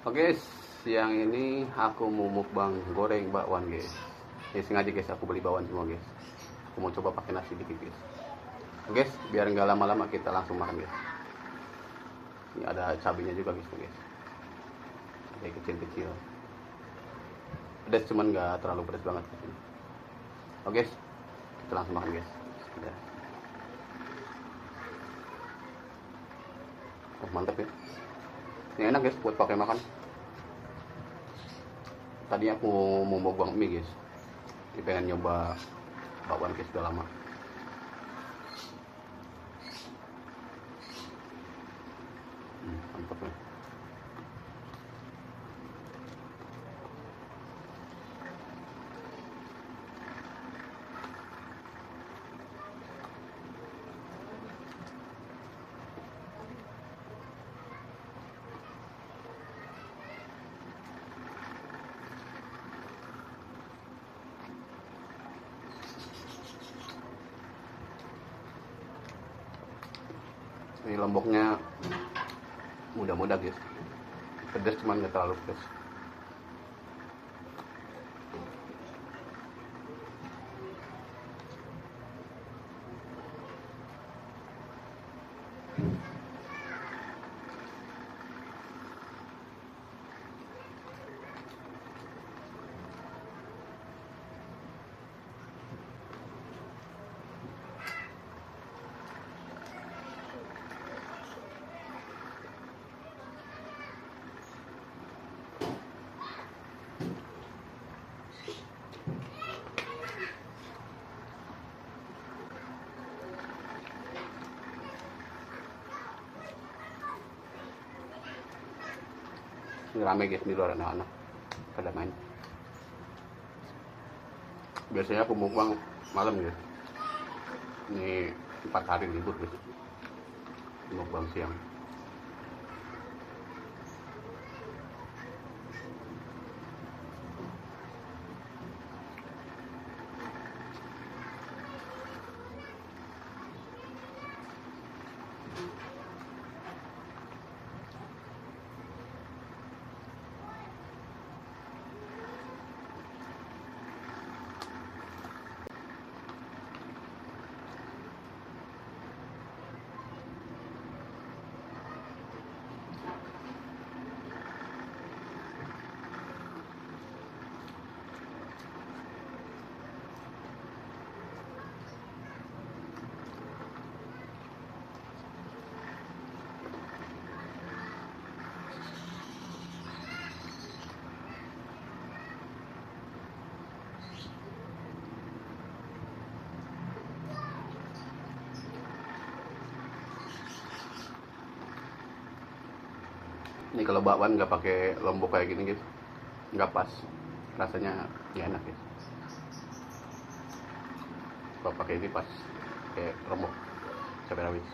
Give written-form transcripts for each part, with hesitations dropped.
Oke, siang ini aku mau mukbang goreng bakwan guys. Ini sengaja guys aku beli bakwan semua guys. Aku mau coba pakai nasi dikit guys. Oke, guys, biar nggak lama-lama kita langsung makan guys. Ini ada cabenya juga guys, guys. Ada kecil-kecil. Pedas cuman nggak terlalu pedas banget guys. Oke, guys, kita langsung makan guys. Ya. Oh, mantap ya. Ini enak guys buat pakai makan. Tadi aku mau mukbang mie guys. Ini pengen nyoba bakwan guys, udah lama. Mantap ya. Ini lomboknya mudah-mudah guys, pedas cuman nggak terlalu pedas. Ini rame guys, di luar anak-anak pada main. Biasanya aku mukbang malam guys. Ini 4 hari libur guys. Mukbang siang. Ini kalau bakwan nggak pakai lombok kayak gini gitu, nggak pas, rasanya ya enak guys. Kalau pakai ini pas, kayak lombok cabai rawit.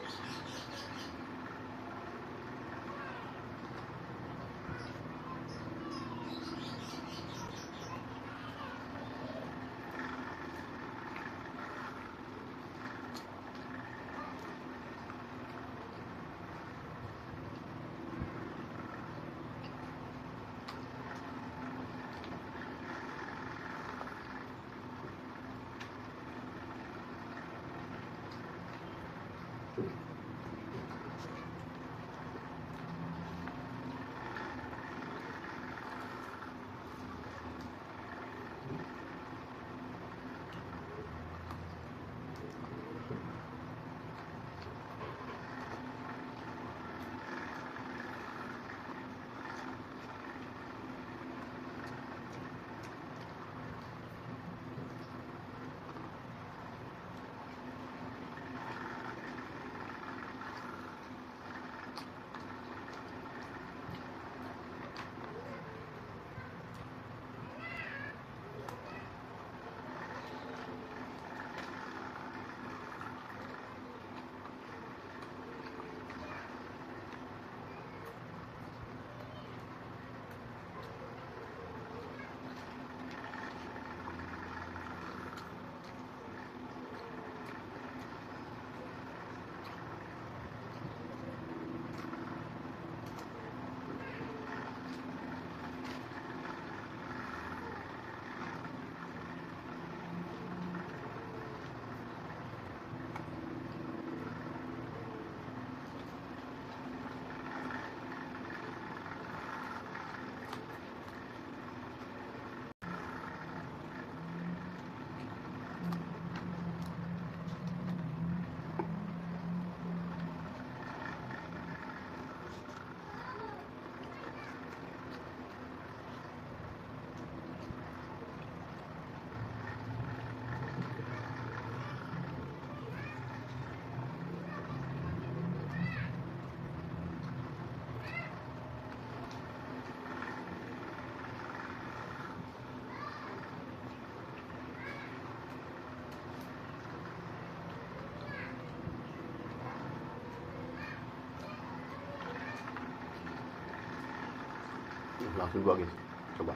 langsung gua guys, coba.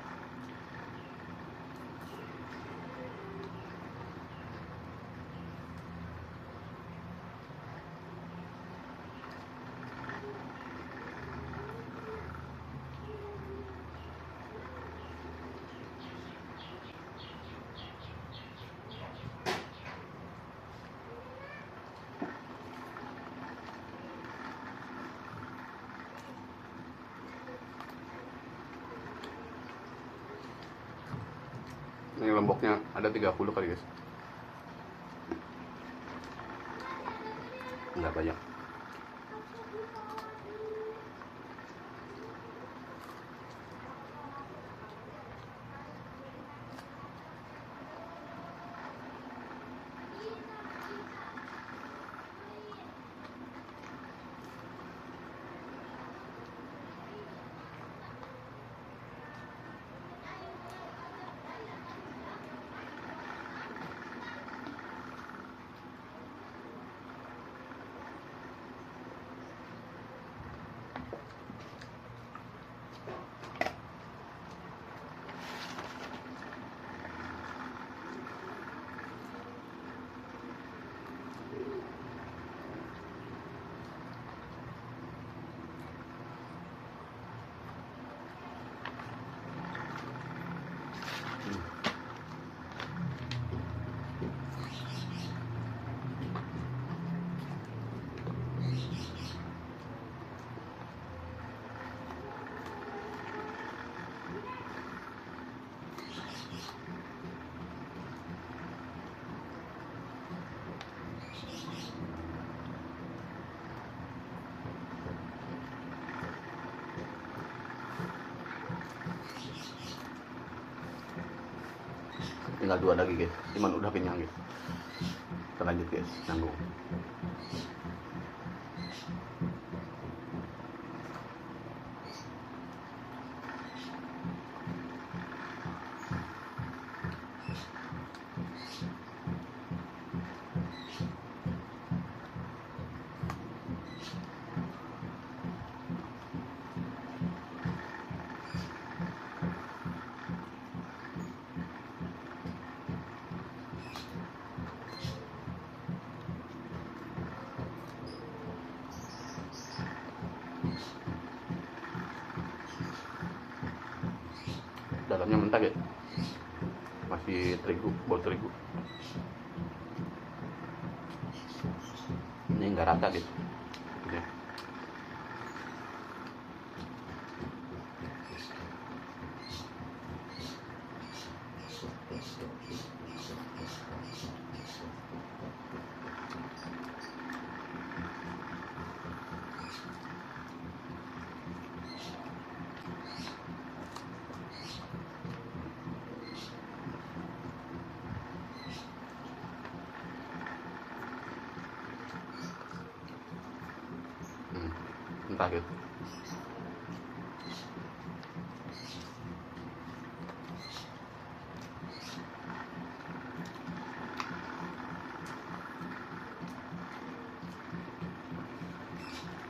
Ini lomboknya ada 30 kali guys, nggak banyak. Tinggal 2 lagi guys, cuman udah kenyang guys. Kita lanjut guys, nanggung. Dalamnya mentah guys, masih terigu, bau terigu. Ini enggak rata gitu ya. Entah gitu.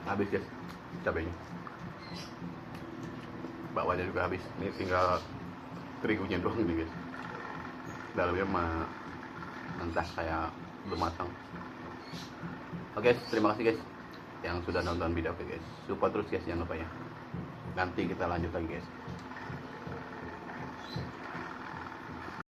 Habis guys cabenya, bakwanya juga habis. Ini tinggal terigunya doang nih guys, dalamnya mentah kayak belum matang. Oke guys, terima kasih guys yang sudah nonton video guys. Support terus guys, jangan lupa ya. Nanti kita lanjut lagi guys.